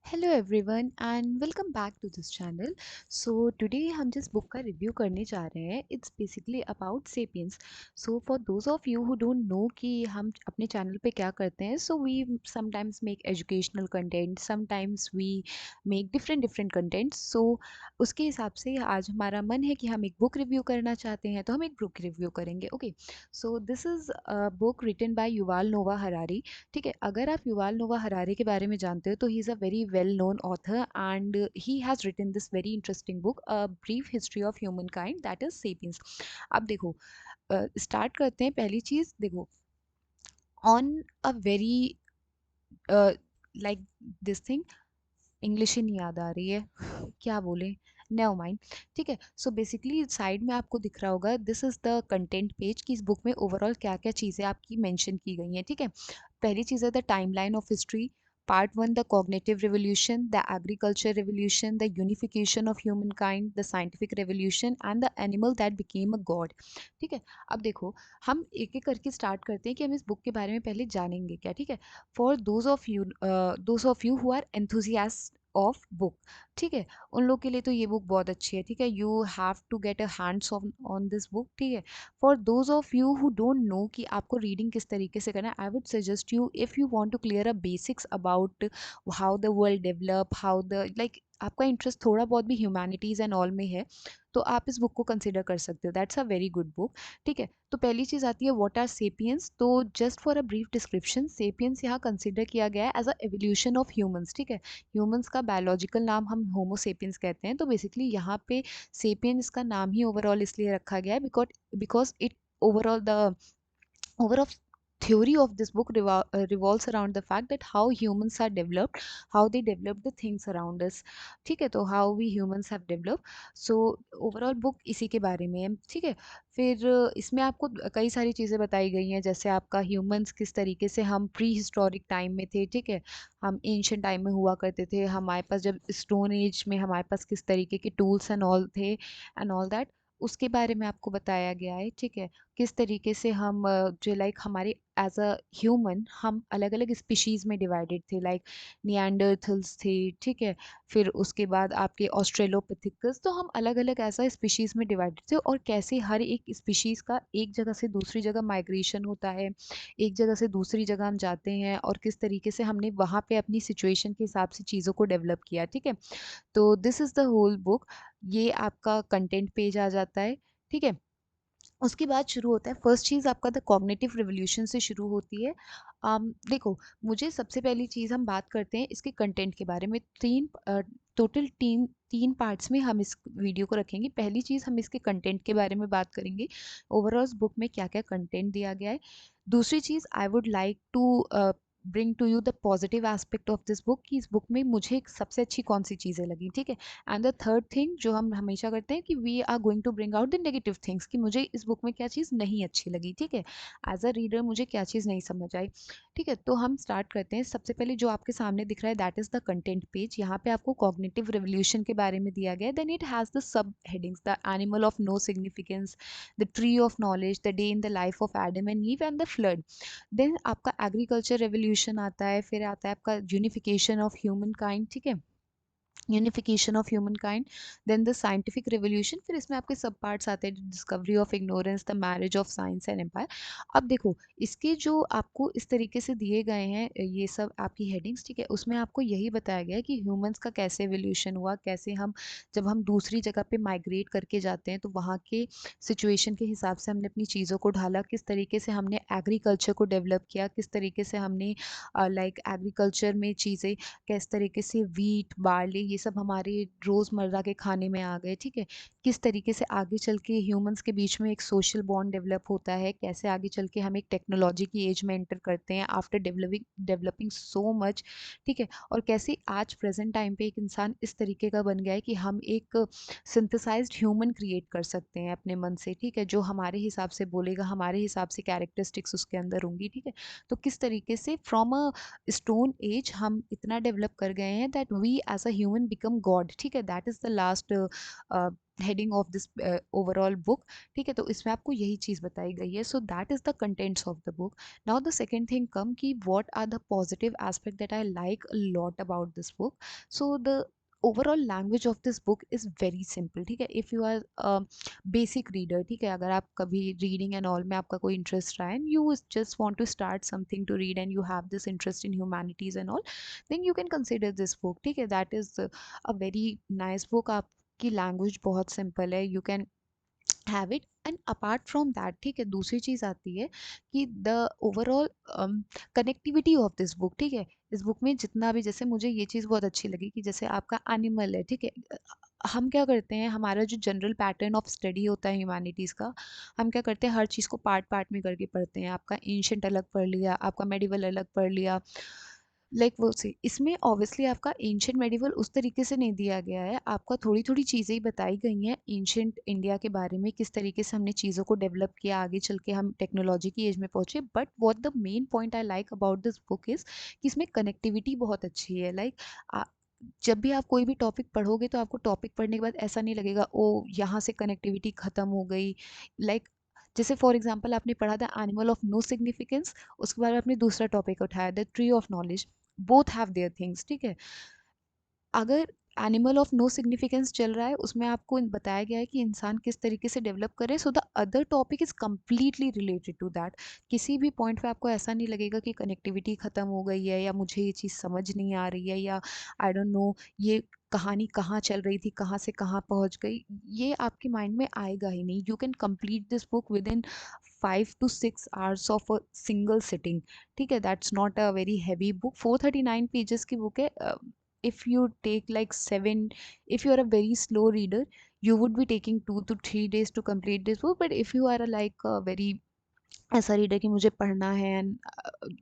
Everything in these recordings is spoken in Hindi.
Hello everyone and welcome back to this channel. So today हम जिस बुक का रिव्यू करने जा रहे हैं it's basically about Sapiens. So for those of you who don't know कि हम अपने चैनल पे क्या करते हैं, so we sometimes make educational content, sometimes we make different different contents. So उसके हिसाब से आज हमारा मन है कि हम एक बुक रिव्यू करना चाहते हैं, तो हम एक बुक रिव्यू करेंगे। Okay, so this is a book written by Yuval Noah Harari. ठीक है, अगर आप युval नोवा हरारी के बारे में जानते हो तो he is a very well known author and he has written this very interesting book, a brief history of human kind, that is Sapiens. अब देखो, स्टार्ट करते हैं। पहली चीज़ देखो, on a very like this thing, English ही नहीं याद आ रही है, क्या बोले, नेवर माइंड। ठीक है, सो बेसिकली साइड में आपको दिख रहा होगा, this is the content page कि इस बुक में ओवरऑल क्या क्या चीज़ें आपकी मेंशन की गई हैं। ठीक है, पहली चीज़ है the timeline of history. Part one, the cognitive revolution, the agriculture revolution, the unification of human kind, the scientific revolution and the animal that became a God. ठीक है, अब देखो, हम एक एक करके स्टार्ट करते हैं कि हम इस बुक के बारे में पहले जानेंगे क्या। ठीक है, for those of you who are enthusiast of book, ठीक है, उन लोग के लिए तो ये बुक बहुत अच्छी है। ठीक है, you have to get a hands on on this book. ठीक है, for those of you who don't know कि आपको रीडिंग किस तरीके से करना है, I would suggest you, if you want to clear a basics about how the world develop, how the like आपका इंटरेस्ट थोड़ा बहुत भी ह्यूमैनिटीज़ एंड ऑल में है, तो आप इस बुक को कंसिडर कर सकते हो। That's a very good book. ठीक है, तो पहली चीज़ आती है व्हाट आर सेपियंस। तो just for a brief description, sapiens यहाँ कंसिडर किया गया है as a evolution of humans. ठीक है, ह्यूमंस का बायोलॉजिकल नाम हम होमो सेपियंस कहते हैं, तो बेसिकली यहाँ पे सेपियंस का नाम ही ओवरऑल इसलिए रखा गया है because it overall the overall theory of this book revolves around the fact that how humans are developed, how they develop the things around us। ठीक है, तो how we humans have developed, so overall book इसी के बारे में है। ठीक है, फिर इसमें आपको कई सारी चीज़ें बताई गई हैं, जैसे आपका ह्यूमंस किस तरीके से हम प्री हिस्टोरिक टाइम में थे। ठीक है, हम एंशियंट टाइम में हुआ करते थे, हमारे पास जब स्टोन एज में हमारे पास किस तरीके के टूल्स एंड ऑल थे एंड ऑल दैट, उसके बारे में आपको बताया गया है। ठीक है, किस तरीके से हम जो लाइक हमारे एज अ ह्यूमन हम अलग अलग स्पीशीज़ में डिवाइडेड थे, लाइक निएंडरथल्स थे। ठीक है, फिर उसके बाद आपके ऑस्ट्रेलोपिथिकस, तो हम अलग अलग एज अ स्पीशीज़ में डिवाइडेड थे, और कैसे हर एक स्पीशीज़ का एक जगह से दूसरी जगह माइग्रेशन होता है, एक जगह से दूसरी जगह हम जाते हैं, और किस तरीके से हमने वहाँ पे अपनी सिचुएशन के हिसाब से चीज़ों को डेवलप किया। ठीक है, तो this is the whole book. ये आपका कंटेंट पेज आ जाता है। ठीक है, उसके बाद शुरू होता है, फर्स्ट चीज़ आपका द कॉग्निटिव रिवोल्यूशन से शुरू होती है। देखो, मुझे सबसे पहली चीज़, हम बात करते हैं इसके कंटेंट के बारे में। टोटल तीन तीन पार्ट्स में हम इस वीडियो को रखेंगे। पहली चीज़, हम इसके कंटेंट के बारे में बात करेंगे, ओवरऑल बुक में क्या क्या कंटेंट दिया गया है। दूसरी चीज़, I would like to bring to you the positive aspect of this book, कि इस बुक में मुझे सबसे अच्छी कौन सी चीज़ें लगी। ठीक है, एंड द थर्ड थिंग जो हम हमेशा करते हैं कि we are going to bring out the negative things, कि मुझे इस बुक में क्या चीज़ नहीं अच्छी लगी। ठीक है, एज अ रीडर मुझे क्या चीज़ नहीं समझ आई। ठीक है, तो हम स्टार्ट करते हैं। सबसे पहले जो आपके सामने दिख रहा है, that is the content page. यहाँ पे आपको कॉग्निटिव रिवोल्यूशन के बारे में दिया गया है। Then it has the sub headings, the animal of no significance, the tree of knowledge, the day in the life of Adam and Eve and the flood. देन आपका एग्रीकल्चर रेवोल्यूशन आता है, फिर आता है आपका यूनिफिकेशन ऑफ ह्यूमन काइंड। ठीक है, unification of human kind, then the scientific revolution, फिर इसमें आपके सब पार्ट्स आते हैं, discovery of ignorance, the marriage of science and empire. अब देखो, इसके जो आपको इस तरीके से दिए गए हैं ये सब आपकी हेडिंग्स, ठीक है, उसमें आपको यही बताया गया है कि ह्यूमंस का कैसे एवोल्यूशन हुआ, कैसे हम जब हम दूसरी जगह पे माइग्रेट करके जाते हैं तो वहाँ के सिचुएशन के हिसाब से हमने अपनी चीज़ों को ढाला, किस तरीके से हमने एग्रीकल्चर को डेवलप किया, किस तरीके से हमने लाइक एग्रीकल्चर में चीज़ें, किस तरीके से वीट बार्ली ये सब हमारे रोज़मर्रा के खाने में आ गए। ठीक है, किस तरीके से आगे चल के ह्यूमंस के बीच में एक सोशल बॉन्ड डेवलप होता है, कैसे आगे चल के हम एक टेक्नोलॉजी की एज में एंटर करते हैं after developing developing so much. ठीक है, और कैसे आज प्रेजेंट टाइम पे एक इंसान इस तरीके का बन गया है कि हम एक सिंथेसाइज्ड ह्यूमन क्रिएट कर सकते हैं अपने मन से। ठीक है, जो हमारे हिसाब से बोलेगा, हमारे हिसाब से कैरेक्टरिस्टिक्स उसके अंदर होंगी। ठीक है, तो किस तरीके से फ्रॉम अ स्टोन एज हम इतना डेवलप कर गए हैं that we as a human man become god, ठीक है, that is the last heading of this overall book, ठीक है। तो इसमें आपको यही चीज़ बताई गई है, so that is the contents of the book. Now the second thing come कि what are the positive aspect that I like a lot about this book. So the overall language of this book is very simple, ठीक है। If you are basic reader, ठीक है, अगर आप कभी रीडिंग एंड ऑल में आपका कोई इंटरेस्ट रहा है and you just want to start something to read and you have this interest in humanities and all, then you can consider this book, ठीक है। That is a very nice book. आपकी लैंग्वेज बहुत सिंपल है, you can have it. And apart from that, ठीक है, दूसरी चीज़ आती है कि the overall connectivity of this book, ठीक है। इस बुक में जितना भी, जैसे मुझे ये चीज़ बहुत अच्छी लगी कि जैसे आपका एनिमल है, ठीक है, हम क्या करते हैं, हमारा जो जनरल पैटर्न ऑफ स्टडी होता है ह्यूमैनिटीज़ का, हम क्या करते हैं, हर चीज़ को पार्ट पार्ट में करके पढ़ते हैं। आपका एंशिएंट अलग पढ़ लिया, आपका मेडिवल अलग पढ़ लिया, लाइक वो सी इसमें ऑब्वियसली आपका एंशिएंट मेडिवल उस तरीके से नहीं दिया गया है, आपका थोड़ी थोड़ी चीज़ें ही बताई गई हैं एंशिएंट इंडिया के बारे में, किस तरीके से हमने चीज़ों को डेवलप किया, आगे चल के हम टेक्नोलॉजी की एज में पहुंचे। But what the main point I like about this book is कि इसमें कनेक्टिविटी बहुत अच्छी है। लाइक जब भी आप कोई भी टॉपिक पढ़ोगे तो आपको टॉपिक पढ़ने के बाद ऐसा नहीं लगेगा ओ यहाँ से कनेक्टिविटी ख़त्म हो गई। लाइक जैसे फॉर एग्जांपल आपने पढ़ा था एनिमल ऑफ नो सिग्निफिकेंस, उसके बाद आपने दूसरा टॉपिक उठाया the tree of knowledge, both have their things, ठीक है। अगर एनिमल ऑफ नो सिग्निफिकेंस चल रहा है, उसमें आपको बताया गया है कि इंसान किस तरीके से डेवलप करे, so the other topic is completely related to that. किसी भी पॉइंट पे आपको ऐसा नहीं लगेगा कि कनेक्टिविटी ख़त्म हो गई है या मुझे ये चीज़ समझ नहीं आ रही है या आई डोंट नो ये कहानी कहाँ चल रही थी, कहाँ से कहाँ पहुँच गई, ये आपके माइंड में आएगा ही नहीं। You can complete this book with in 5 to 6 hours of a single sitting, ठीक है। That's not a very heavy book, 439 pages की बुक है। if you take like 7, if you are a very slow reader, you would be taking 2 to 3 days to complete this book, but if you are a, like a very ऐसा रीडर कि मुझे पढ़ना है and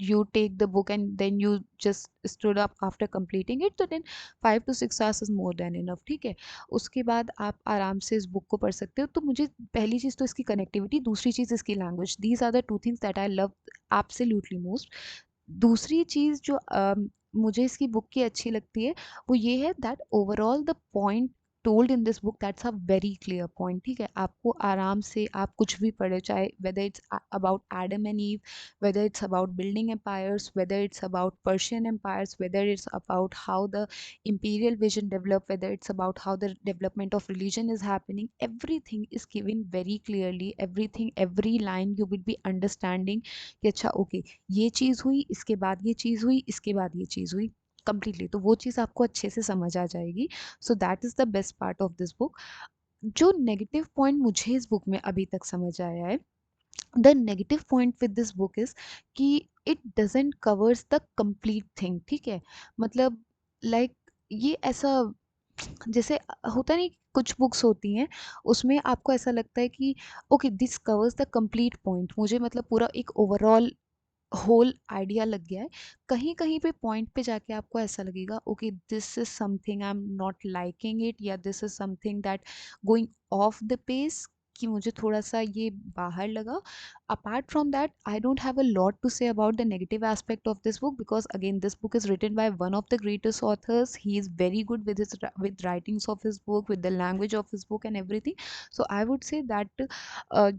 you take the book and then you just stood up after completing it, तो then 5 to 6 hours is more than enough, ठीक है। उसके बाद आप आराम से इस बुक को पढ़ सकते हो। तो मुझे पहली चीज़ तो इसकी कनेक्टिविटी, दूसरी चीज़ इसकी language, these are the two things that I love absolutely most. दूसरी चीज़ जो मुझे इसकी बुक की अच्छी लगती है वो ये है that overall the point told in this book, that's a very clear point, ठीक है। आपको आराम से आप कुछ भी पढ़े, चाहे whether it's about Adam and Eve, whether it's about building empires, whether it's about Persian empires, whether it's about how the imperial vision develop, whether it's about how the development of religion is happening, everything is given very clearly, everything, every line you will be understanding कि अच्छा ओके ये चीज़ हुई, इसके बाद ये चीज़ हुई, इसके बाद ये चीज़ हुई, कंप्लीटली तो वो चीज़ आपको अच्छे से समझ आ जाएगी। So that is the best part of this book. जो नेगेटिव पॉइंट मुझे इस बुक में अभी तक समझ आया है, the negative point with this book is कि it doesn't covers the complete thing, ठीक है। मतलब लाइक ये ऐसा जैसे होता नहीं, कुछ बुक्स होती हैं उसमें आपको ऐसा लगता है कि okay this covers the complete point, मुझे मतलब पूरा एक ओवरऑल होल आइडिया लग गया है। कहीं कहीं पे पॉइंट पे जाके आपको ऐसा लगेगा okay this is something I am not liking it, या this is something that going off the pace, कि मुझे थोड़ा सा ये बाहर लगा। Apart from that I don't have a lot to say about the negative aspect of this book, because again this book is written by one of the greatest authors, he is very good with his with writings of his book, with the language of his book and everything. So I would say that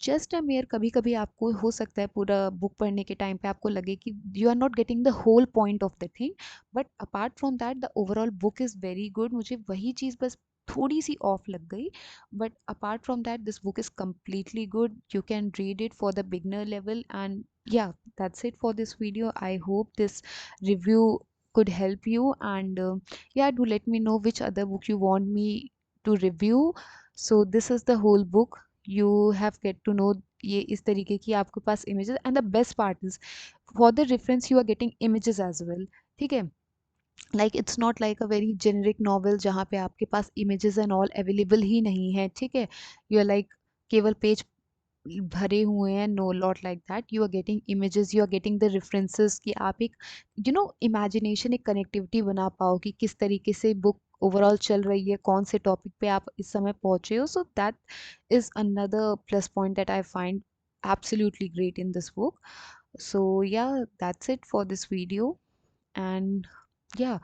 just a mayor, कभी कभी आपको हो सकता है पूरा बुक पढ़ने के टाइम पे आपको लगे कि you are not getting the whole point of the thing, but apart from that the overall book is very good. मुझे वही चीज़ बस थोड़ी सी ऑफ लग गई, but apart from that this book is completely good, you can read it for the beginner level. And yeah, that's it for this video. I hope this review could help you, and yeah, do let me know which other book you want me to review. So this is the whole book, you have get to know ये इस तरीके की आपके पास images, and the best part is for the reference you are getting images as well, ठीक है। Like it's not like a very generic novel जहाँ पे आपके पास images एंड ऑल अवेलेबल ही नहीं है, ठीक है। यू आर लाइक केवल पेज भरे हुए हैं, no lot like that, you are getting images, you are getting the references कि आप एक इमेजिनेशन, एक कनेक्टिविटी बना पाओ कि किस तरीके से बुक ओवरऑल चल रही है, कौन से टॉपिक पे आप इस समय पहुंचे हो। सो that is another plus point that I find absolutely great in this book. So yeah, that's it for this video, and या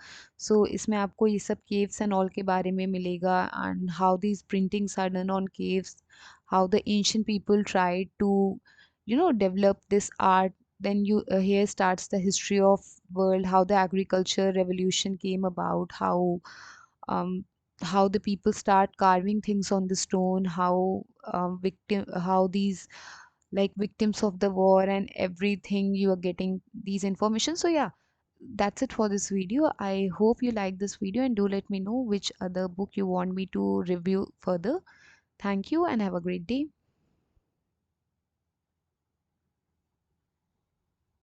सो इसमें आपको ये सब केव्स एंड ऑल के बारे में मिलेगा and how these printings are done on caves, how the ancient people try to develop this art. Then you here starts the history of world, how the agriculture revolution came about, um, how the people start carving things on the stone, how these like victims of the war and everything, you are getting these information. So yeah, that's it for this video. I hope you like this video and do let me know which other book you want me to review further. Thank you and have a great day.